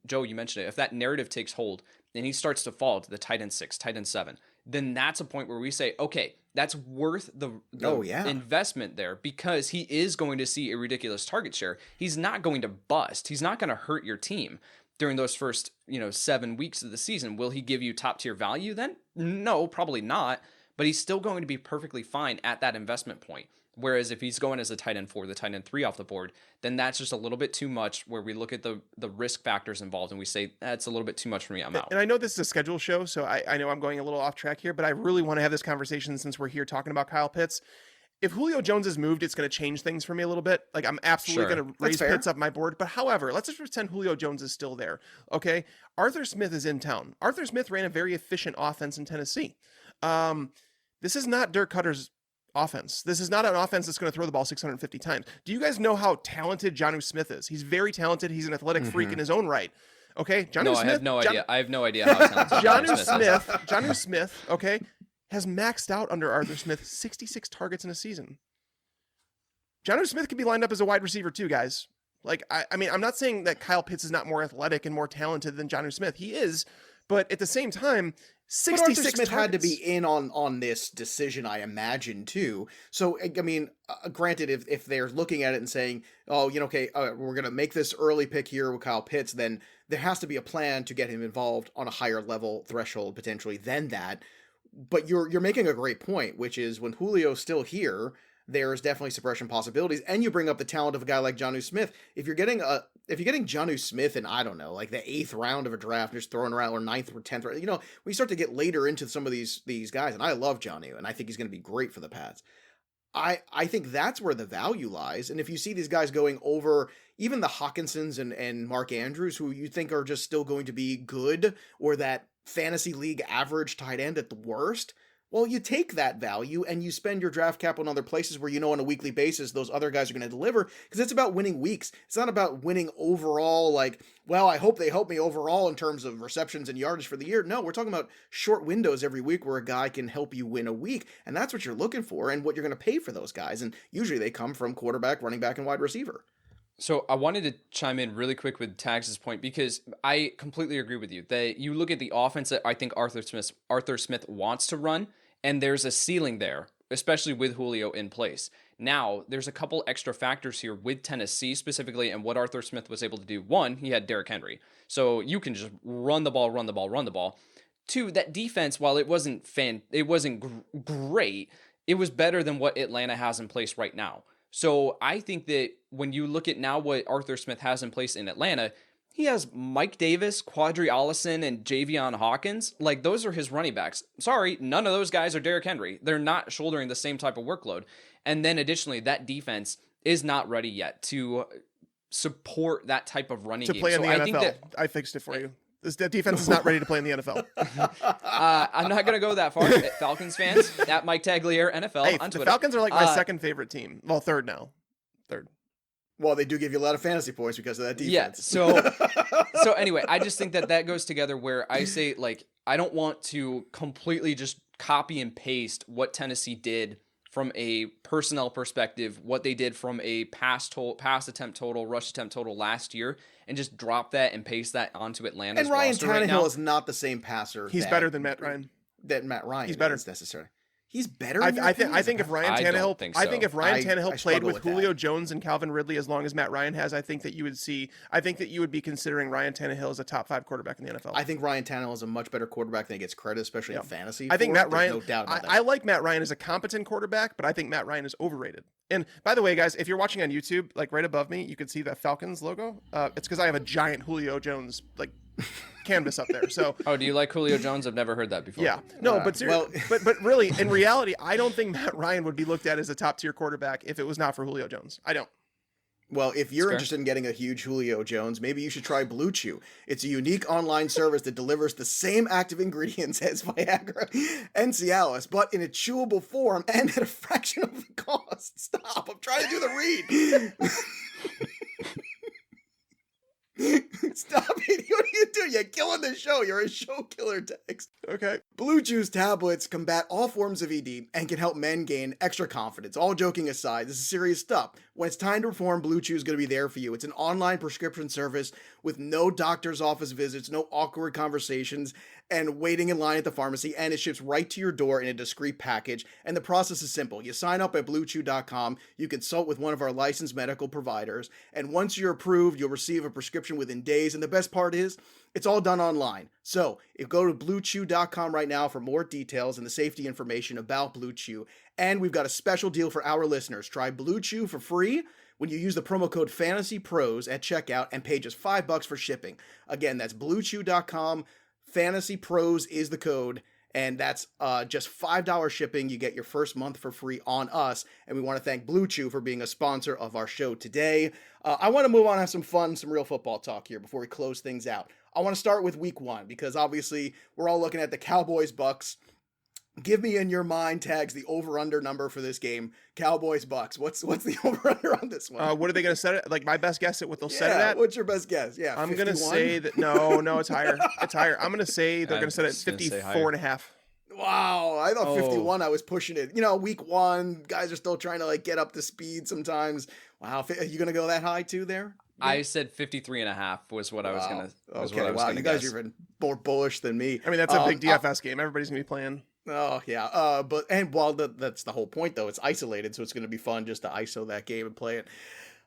Joe, you mentioned it, if that narrative takes hold and he starts to fall to the tight end 6, tight end 7, then that's a point where we say, okay, that's worth the investment there because he is going to see a ridiculous target share. He's not going to bust. He's not going to hurt your team during those first, 7 weeks of the season. Will he give you top tier value then? No, probably not. But he's still going to be perfectly fine at that investment point. Whereas if he's going as a tight end 4, the tight end 3 off the board, then that's just a little bit too much where we look at the risk factors involved and we say, that's a little bit too much for me, I'm out. And I know this is a schedule show, so I know I'm going a little off track here, but I really want to have this conversation since we're here talking about Kyle Pitts. If Julio Jones is moved, it's going to change things for me a little bit. Like, I'm absolutely going to raise Pitts up my board. But however, let's just pretend Julio Jones is still there. Okay. Arthur Smith is in town. Arthur Smith ran a very efficient offense in Tennessee. This is not Dirk Cutter's offense. This is not an offense that's going to throw the ball 650 times. Do you guys know how talented Jonnu Smith is? He's very talented. He's an athletic freak in his own right. Okay. Jonnu Smith, I have no idea. I have no idea how talented Jonnu Smith, okay, has maxed out under Arthur Smith 66 targets in a season. Jonnu Smith could be lined up as a wide receiver too, guys. Like, I mean, I'm not saying that Kyle Pitts is not more athletic and more talented than Jonnu Smith. He is, but at the same time, 66 Arthur Smith targets. had to be in on this decision, I imagine, too. So, I mean, granted, if they're looking at it and saying, oh, okay, we're going to make this early pick here with Kyle Pitts, then there has to be a plan to get him involved on a higher level threshold, potentially, than that. But you're making a great point, which is when Julio's still here, there's definitely suppression possibilities. And you bring up the talent of a guy like Jonnu Smith. If you're getting Jonnu Smith in, I don't know, like the 8th round of a draft, just throwing around, or 9th or 10th, we start to get later into some of these guys, and I love Jonnu, and I think he's going to be great for the Pats. I think that's where the value lies. And if you see these guys going over even the Hawkinsons and Mark Andrews, who you think are just still going to be good, or that fantasy league average tight end at the worst, well, you take that value and you spend your draft capital in other places where on a weekly basis those other guys are going to deliver, because it's about winning weeks. It's not about winning overall, like, well, I hope they help me overall in terms of receptions and yardage for the year. No, we're talking about short windows every week where a guy can help you win a week, and that's what you're looking for and what you're going to pay for those guys, and usually they come from quarterback, running back, and wide receiver. So I wanted to chime in really quick with Tags' point, because I completely agree with you that you look at the offense that I think Arthur Smith wants to run, and there's a ceiling there, especially with Julio in place. Now, there's a couple extra factors here with Tennessee specifically, and what Arthur Smith was able to do. One, he had Derrick Henry. So you can just run the ball. Two, that defense, while it wasn't great, it was better than what Atlanta has in place right now. So I think that when you look at now what Arthur Smith has in place in Atlanta, he has Mike Davis, Quadri Allison, and Javion Hawkins. Like, those are his running backs. Sorry, none of those guys are Derrick Henry. They're not shouldering the same type of workload. And then additionally, that defense is not ready yet to support that type of running game. To play in the NFL. I fixed it for you. This defense is not ready to play in the NFL. I'm not gonna go that far. Falcons fans at Mike Tagliere NFL Hey, on the Twitter. Falcons are like my second favorite team. Well, third now. Third. Well, they do give you a lot of fantasy points because of that defense. Yeah. So anyway, I just think that goes together where I say, like, I don't want to completely just copy and paste what Tennessee did from a personnel perspective, what they did from a pass attempt total, rush attempt total last year, and just drop that and paste that onto Atlanta's And Ryan roster right Tannehill now. is not the same passer. He's better than Matt Ryan. That Matt Ryan He's better. is necessarily. He's better. I think if Ryan I don't Tannehill, think I so. think if Ryan I Tannehill played struggle with with Julio that. Jones and Calvin Ridley as long as Matt Ryan has, I think that you would be considering Ryan Tannehill as a top 5 quarterback in the NFL. I think Ryan Tannehill is a much better quarterback than he gets credit, especially in fantasy. I think Matt Ryan. No doubt about that. I like Matt Ryan as a competent quarterback, but I think Matt Ryan is overrated. And by the way, guys, if you're watching on YouTube, like right above me, you can see that Falcons logo. It's because I have a giant Julio Jones canvas up there. So Oh, do you like Julio Jones? I've never heard that before. yeah, no, but but really, in reality, I don't think Matt Ryan would be looked at as a top tier quarterback if it was not for Julio Jones. I don't. Well, if you're fair. interested in getting a huge Julio Jones, maybe you should try Blue Chew. It's a unique online service that delivers the same active ingredients as Viagra and Cialis, but in a chewable form and at a fraction of the cost. Stop! I'm trying to do the read. Stop it. What are you doing? You're killing the show. You're a show killer, Tex. Okay. Blue Chew's tablets combat all forms of ED and can help men gain extra confidence. All joking aside, this is serious stuff. When it's time to perform, Blue Chew is going to be there for you. It's an online prescription service with no doctor's office visits, no awkward conversations, and waiting in line at the pharmacy, and it ships right to your door in a discreet package. And the process is simple. You sign up at bluechew.com, you consult with one of our licensed medical providers, and once you're approved, you'll receive a prescription within days. And the best part is, it's all done online. So, if go to bluechew.com right now for more details and the safety information about Blue Chew. And we've got a special deal for our listeners. Try Blue Chew for free when you use the promo code FANTASYPROS at checkout and pay just $5 for shipping. Again, that's bluechew.com. Fantasy Pros is the code, and that's just $5 shipping. You get your first month for free on us, and we want to thank Blue Chew for being a sponsor of our show today. I want to move on and have some fun, some real football talk here before we close things out. I want to start with week 1 because obviously we're all looking at the Cowboys-Bucks. Give me in your mind, Tags, the over-under number for this game. Cowboys-Bucks. What's the over-under on this one? What are they going to set it? Like my best guess at what they'll set it at? What's your best guess? Yeah, I'm going to say that no, it's higher. It's higher. I'm going to say they're going to set it at just gonna say 54 and a half. Wow, I thought Oh. 51, I was pushing it. You know, week 1, guys are still trying to get up to speed sometimes. Wow, are you going to go that high too there? I said 53 and a half was what I was going to Okay, wow, you guys are even more bullish than me. I mean, that's a big DFS game. Everybody's going to be playing. Oh, yeah. That's the whole point, though. It's isolated, so it's going to be fun just to ISO that game and play it.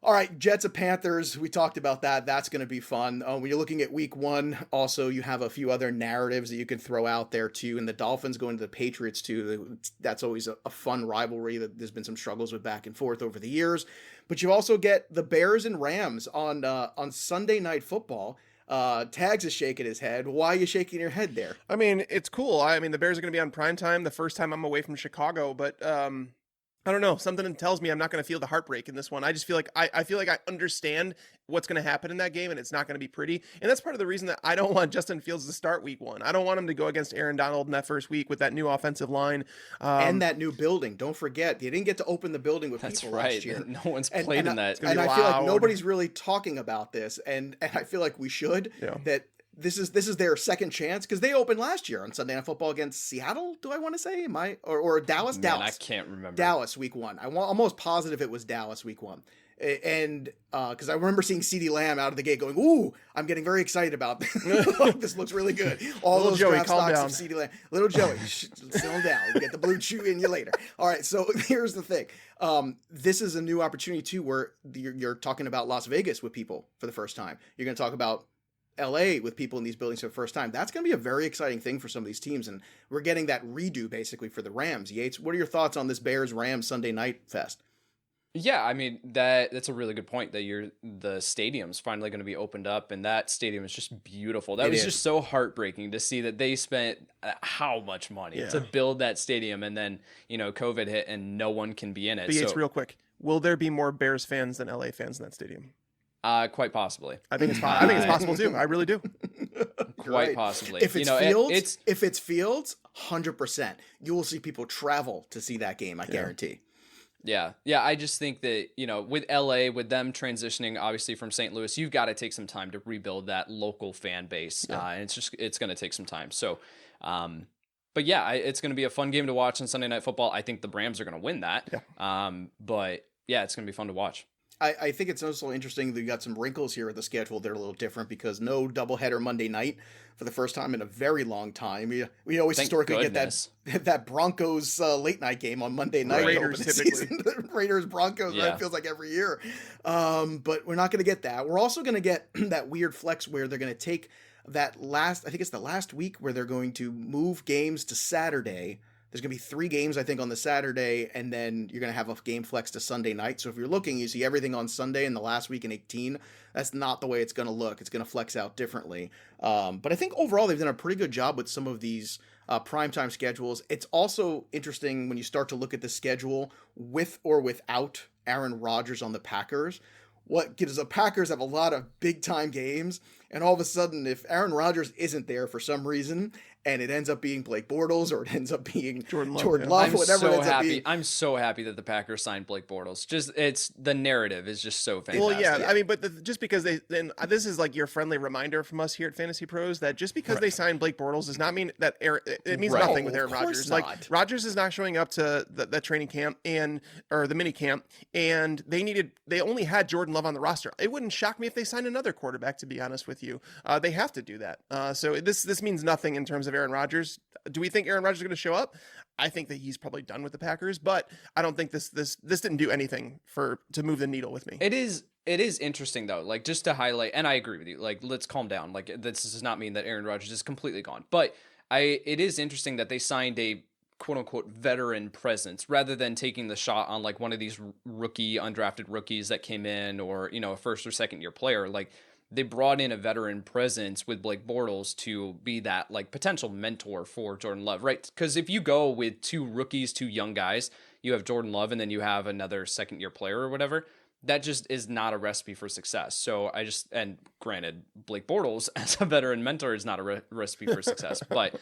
All right, Jets of Panthers. We talked about that. That's going to be fun. When you're looking at week 1, also, you have a few other narratives that you can throw out there, too. And the Dolphins going to the Patriots, too. That's always a fun rivalry that there's been some struggles with back and forth over the years. But you also get the Bears and Rams on Sunday Night Football. Tags is shaking his head. Why are you shaking your head there? I mean, it's cool. I mean, the Bears are going to be on primetime the first time I'm away from Chicago, but I don't know. Something tells me I'm not going to feel the heartbreak in this one. I just feel like I feel like I understand what's going to happen in that game, and it's not going to be pretty. And that's part of the reason that I don't want Justin Fields to start week 1. I don't want him to go against Aaron Donald in that first week with that new offensive line. And that new building. Don't forget, they didn't get to open the building with That's people right. last year. No one's played in that. And I be feel like loud. nobody's really talking about this, and I feel like we should. Yeah. That this is their second chance because they opened last year on Sunday Night Football against Seattle. Do I want to say? Or Dallas? Man, Dallas. I can't remember. Dallas week 1. I'm almost positive it was Dallas week 1. And because I remember seeing CeeDee Lamb out of the gate going, "Ooh, I'm getting very excited about this. This looks really good." All Little those Joey, draft calm stocks down. of CeeDee Lamb. Little Joey, settle down. We'll get the Blue Chew in you later. All right, so here's the thing. This is a new opportunity too, where you're talking about Las Vegas with people for the first time. You're going to talk about LA with people in these buildings for the first time. That's going to be a very exciting thing for some of these teams, and we're getting that redo basically for the Rams. Yates, what are your thoughts on this Bears-Rams Sunday Night Fest? Yeah, I mean that's a really good point that the stadium's finally going to be opened up, and that stadium is just beautiful. That was just so heartbreaking to see that they spent how much money to build that stadium, and then COVID hit and no one can be in it. But Yates, So real quick, will there be more Bears fans than LA fans in that stadium? Quite possibly. I think it's possible too. I really do. Quite Right. possibly. If it's Fields, if it's Fields, 100%, you will see people travel to see that game. I guarantee. Yeah. I just think that, with LA, with them transitioning obviously from St. Louis, you've got to take some time to rebuild that local fan base. And it's going to take some time. So, but yeah, it's going to be a fun game to watch on Sunday Night Football. I think the Rams are going to win that. Yeah. But yeah, it's going to be fun to watch. I think it's also interesting that you got some wrinkles here with the schedule. They're a little different because no doubleheader Monday night for the first time in a very long time. We always historically get that Broncos late night game on Monday night. Raiders typically. Raiders Broncos. Yeah. That feels like every year. But we're not going to get that. We're also going to get that weird flex where they're going to take I think it's the last week where they're going to move games to Saturday. There's going to be 3 games, I think, on the Saturday, and then you're going to have a game flex to Sunday night. So if you're looking, you see everything on Sunday in the last week in 18. That's not the way it's going to look. It's going to flex out differently. But I think overall they've done a pretty good job with some of these primetime schedules. It's also interesting when you start to look at the schedule with or without Aaron Rodgers on the Packers. Because the Packers have a lot of big-time games, and all of a sudden, if Aaron Rodgers isn't there for some reason, and it ends up being Blake Bortles, or it ends up being Jordan Love, whatever it ends up being. I'm so happy that the Packers signed Blake Bortles. The narrative is just so fantastic. Well, yeah, I mean, but just because this is like your friendly reminder from us here at Fantasy Pros that just because they signed Blake Bortles does not mean that it means nothing with Aaron Rodgers. Like Rodgers is not showing up to the training camp or the mini camp, and they only had Jordan Love on the roster. It wouldn't shock me if they signed another quarterback, to be honest with you. They have to do that. So this means nothing in terms of Aaron Rodgers. Do we think Aaron Rodgers is going to show up? I think that he's probably done with the Packers, but I don't think this didn't do anything to move the needle with me. It is interesting though, like just to highlight, and I agree with you, like let's calm down. Like this does not mean that Aaron Rodgers is completely gone, but it is interesting that they signed a quote unquote veteran presence rather than taking the shot on like one of these undrafted rookies that came in, or a first or second year player. Like they brought in a veteran presence with Blake Bortles to be that like potential mentor for Jordan Love, right? Because if you go with 2 rookies, 2 young guys, you have Jordan Love and then you have another second year player or whatever, that just is not a recipe for success. So and granted, Blake Bortles as a veteran mentor is not a recipe for success, but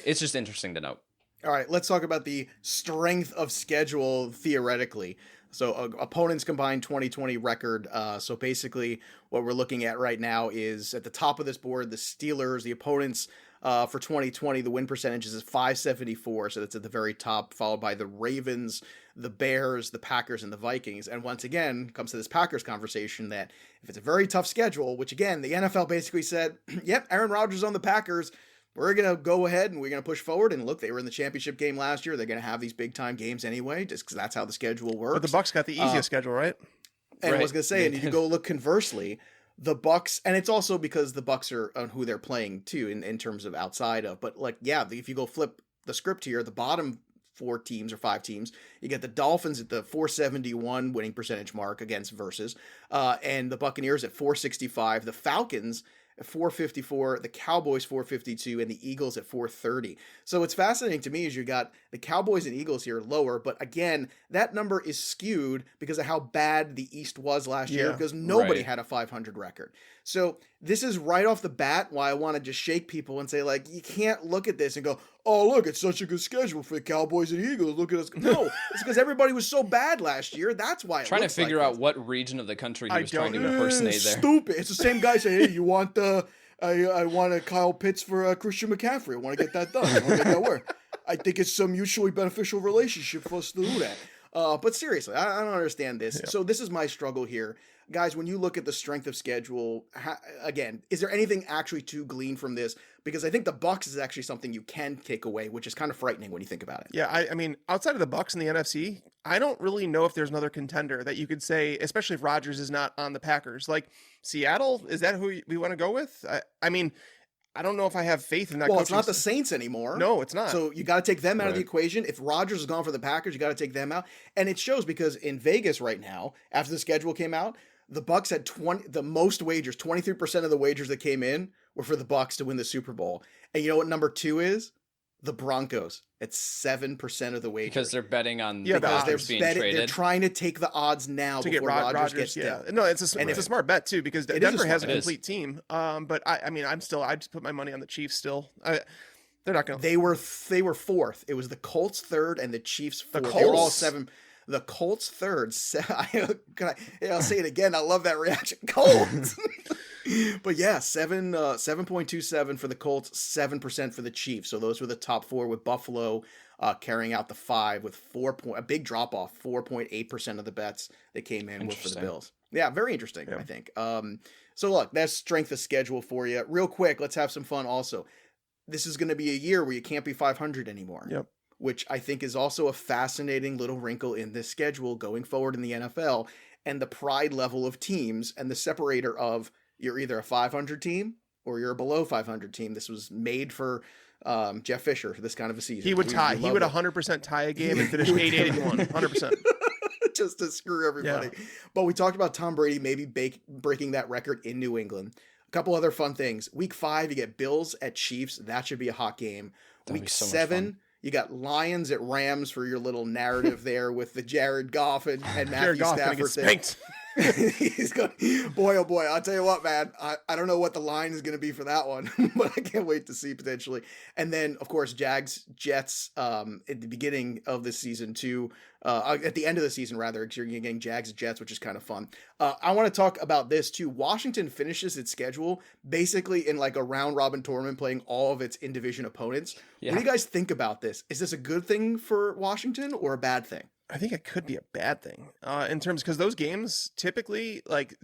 it's just interesting to note. All right, let's talk about the strength of schedule theoretically. So opponents combined 2020 record. So basically what we're looking at right now is at the top of this board, the Steelers, the opponents for 2020, the win percentages is .574. So that's at the very top, followed by the Ravens, the Bears, the Packers, and the Vikings. And once again, comes to this Packers conversation that if it's a very tough schedule, which again, the NFL basically said, yep, Aaron Rodgers on the Packers, we're going to go ahead and we're going to push forward. And look, they were in the championship game last year. They're going to have these big time games anyway, just because that's how the schedule works. But the Bucs got the easiest schedule, right? And I was going to say, and you go look conversely, the Bucs, and it's also because the Bucs are on who they're playing too in terms of outside of, but like, yeah, if you go flip the script here, the bottom 4 teams or 5 teams, you get the Dolphins at the 471 winning percentage mark versus, and the Buccaneers at 465, the Falcons at 454, the Cowboys 452, and the Eagles at 430. So what's fascinating to me is you got the Cowboys and Eagles here lower, but again, that number is skewed because of how bad the East was last year, because nobody had a 500 record. So this is right off the bat why I want to just shake people and say, like, you can't look at this and go, oh, look, it's such a good schedule for the Cowboys and Eagles. Look at us. No, it's because everybody was so bad last year. That's why trying to figure out what region of the country he was trying to impersonate there. Stupid. It's the same guy saying, hey, you want I want a Kyle Pitts for Christian McCaffrey. I want to get that done. I want to get that work. I think it's some mutually beneficial relationship for us to do that. But seriously, I don't understand this. Yeah. So this is my struggle here. Guys, when you look at the strength of schedule, again, is there anything actually to glean from this? Because I think the Bucs is actually something you can take away, which is kind of frightening when you think about it. Yeah, I mean, outside of the Bucs and the NFC, I don't really know if there's another contender that you could say, especially if Rodgers is not on the Packers. Like Seattle, is that who we want to go with? I mean, I don't know if I have faith in that. Well, it's not the Saints anymore. No, it's not. So you got to take them out of the equation. If Rodgers is gone for the Packers, you got to take them out. And it shows because in Vegas right now, after the schedule came out, the Bucs had the most wagers. 23% of the wagers that came in were for the Bucs to win the Super Bowl. And you know what number 2 is? the Broncos at 7% of the wager. Because they're betting on Yeah, the because Rodgers being traded. They're trying to take the odds now to before get Rodgers gets yeah. dealt. No, it's a smart bet too, because It is a Denver smart has a bet. complete team. But I mean, I just put my money on the Chiefs still. They're not going to. They were fourth. It was the Colts third and the Chiefs fourth. The They were all Colts? 7. The Colts third. I'll say it again. I love that reaction. Colts. But yeah, 7.27 for the Colts, 7% for the Chiefs. So those were the top 4, with Buffalo carrying out the 5 with a big drop off. 4.8% of the bets that came in were for the Bills. Yeah, very interesting. Yeah. I think. So look, that's strength of schedule for you. Real quick, let's have some fun. Also, this is going to be a year where you can't be 500 anymore. Yep. Which I think is also a fascinating little wrinkle in this schedule going forward in the NFL, and the pride level of teams and the separator of, you're either a 500 team or you're a below 500 team. This was made for Jeff Fisher for this kind of a season. He would tie. He would 100% tie a game and finish 8-8-1. 100%. Just to screw everybody. Yeah. But we talked about Tom Brady maybe breaking that record in New England. A couple other fun things. Week 5, you get Bills at Chiefs. That should be a hot game. Week 7, you got Lions at Rams for your little narrative there with the Jared Goff and Matthew Stafford thing. He's going, boy, oh boy, I'll tell you what, man, I don't know what the line is going to be for that one, but I can't wait to see potentially. And then, of course, Jags, Jets at the beginning of the season too, at the end of the season, rather, you're getting Jags, Jets, which is kind of fun. I want to talk about this too. Washington finishes its schedule basically in like a round robin tournament, playing all of its in-division opponents. Yeah. What do you guys think about this? Is this a good thing for Washington or a bad thing? I think it could be a bad thing in terms, because those games typically, like,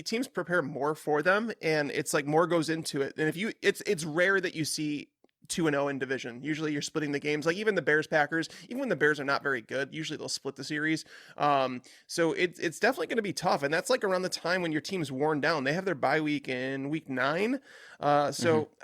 teams prepare more for them, and it's like more goes into it. And if you, it's rare that you see 2-0 in division. Usually you're splitting the games. Like even the Bears Packers, even when the Bears are not very good, usually they'll split the series. So it's definitely going to be tough, and that's like around the time when your team's worn down. They have their bye week in week 9. I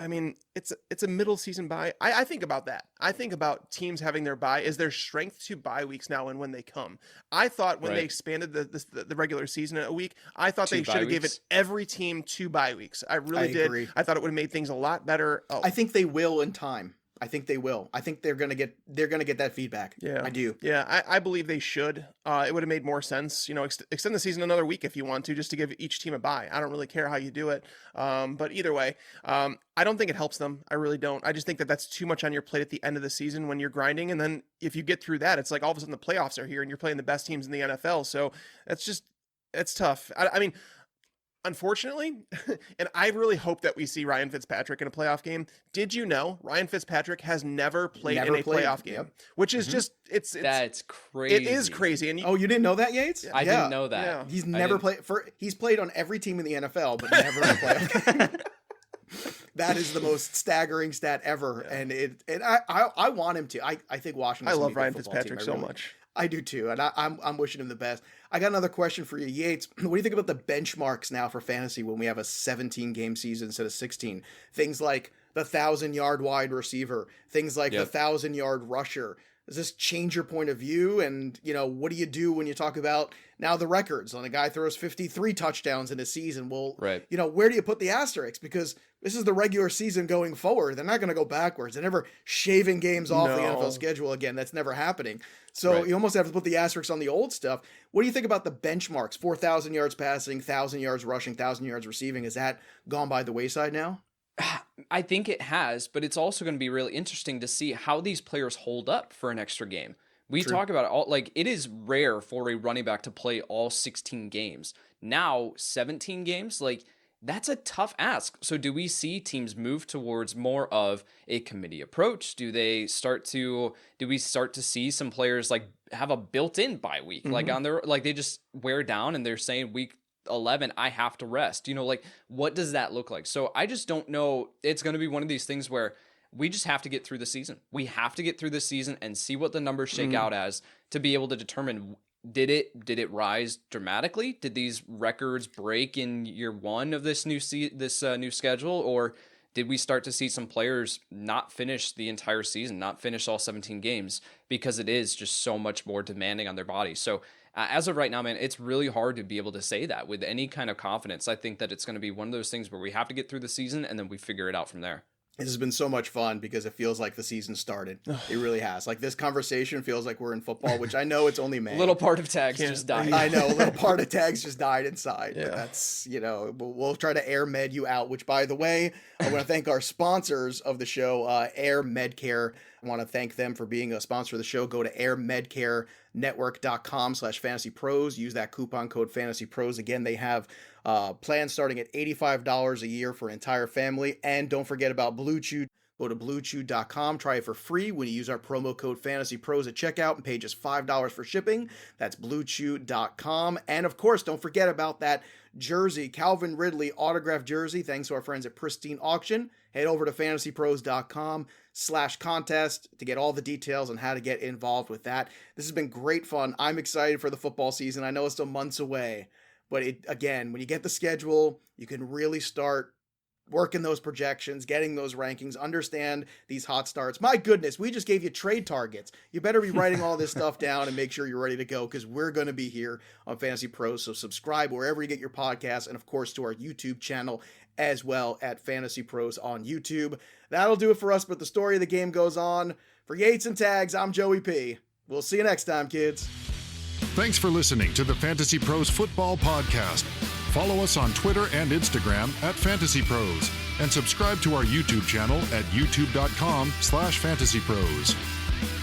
mean, it's a middle season bye. I think about that. I think about teams having their bye is their strength to bye weeks now and when they come. I thought when they expanded the regular season a week, I thought they should have given every team 2 bye weeks. I really did. Agree. I thought it would have made things a lot better. I think they will in time. I think they will. I think they're gonna get that feedback. Yeah, I do. Yeah, I believe they should. It would have made more sense. You know, extend the season another week if you want to, just to give each team a bye. I don't really care how you do it. But either way, I don't think it helps them. I really don't. I just think that that's too much on your plate at the end of the season when you're grinding. And then if you get through that, it's like all of a sudden the playoffs are here and you're playing the best teams in the NFL. So it's tough. I mean, unfortunately, and I really hope that we see Ryan Fitzpatrick in a playoff game. Did you know Ryan Fitzpatrick has never played in a playoff game? Which is just that's crazy. It is crazy. And you didn't know that, Yates? I didn't know that. Yeah. He's never played he's played on every team in the NFL, but never in a playoff game. That is the most staggering stat ever, and I want him to. I think Washington. I love Ryan Fitzpatrick so much. I do too, and I'm wishing him the best. I got another question for you, Yates. What do you think about the benchmarks now for fantasy when we have a 17-game season instead of 16? Things like the 1,000-yard wide receiver, things like the 1,000-yard rusher. Does this change your point of view? And, you know, what do you do when you talk about now the records when a guy throws 53 touchdowns in a season? Well, you know, where do you put the asterisks? Because this is the regular season going forward. They're not going to go backwards. They're never shaving games off the NFL schedule again. That's never happening. So you almost have to put the asterisks on the old stuff. What do you think about the benchmarks? 4,000 yards passing, 1,000 yards rushing, 1,000 yards receiving. Is that gone by the wayside now? I think it has, but it's also going to be really interesting to see how these players hold up for an extra game. We talk about it all, like it is rare for a running back to play all 16 games. Now, 17 games, like that's a tough ask. So do we see teams move towards more of a committee approach? Do we start to see some players like have a built-in bye week, like on their, like they just wear down and they're saying week 11 I have to rest, you know, like what does that look like? So I just don't know. It's going to be one of these things where we just have to get through the season. We have to get through the season and see what the numbers shake out as to be able to determine, did it rise dramatically? Did these records break in year 1 of this new new schedule, or did we start to see some players not finish the entire season, not finish all 17 games because it is just so much more demanding on their body? So as of right now, man, it's really hard to be able to say that with any kind of confidence. I think that it's going to be one of those things where we have to get through the season and then we figure it out from there. This has been so much fun because it feels like the season started. It really has. Like, this conversation feels like we're in football, which I know it's only May. A little part of Tags just died. I know, a little part of Tags just died inside. Yeah. But that's, we'll try to air med you out, which, by the way, I want to thank our sponsors of the show, Air Medcare. I want to thank them for being a sponsor of the show. Go to airmedcarenetwork.com/fantasypros. Use that coupon code fantasypros. Again, they have plans starting at $85 a year for an entire family. And don't forget about Blue Chew. Go to bluechew.com. Try it for free when you use our promo code fantasypros at checkout and pay just $5 for shipping. That's bluechew.com. And of course, don't forget about that jersey, Calvin Ridley autographed jersey. Thanks to our friends at Pristine Auction. Head over to fantasypros.com/contest to get all the details on how to get involved with that. This has been great fun. I'm excited for the football season. I know it's still months away, but again, when you get the schedule, you can really start working those projections, getting those rankings, understand these hot starts. My goodness, we just gave you trade targets. You better be writing all this stuff down and make sure you're ready to go, because we're going to be here on Fantasy Pros. So subscribe wherever you get your podcasts, and of course to our YouTube channel as well at Fantasy Pros on YouTube. That'll do it for us, but the story of the game goes on. For Yates and Tags, I'm Joey P. We'll see you next time, kids. Thanks for listening to the Fantasy Pros Football Podcast. Follow us on Twitter and Instagram at Fantasy Pros, and subscribe to our YouTube channel at youtube.com/fantasypros.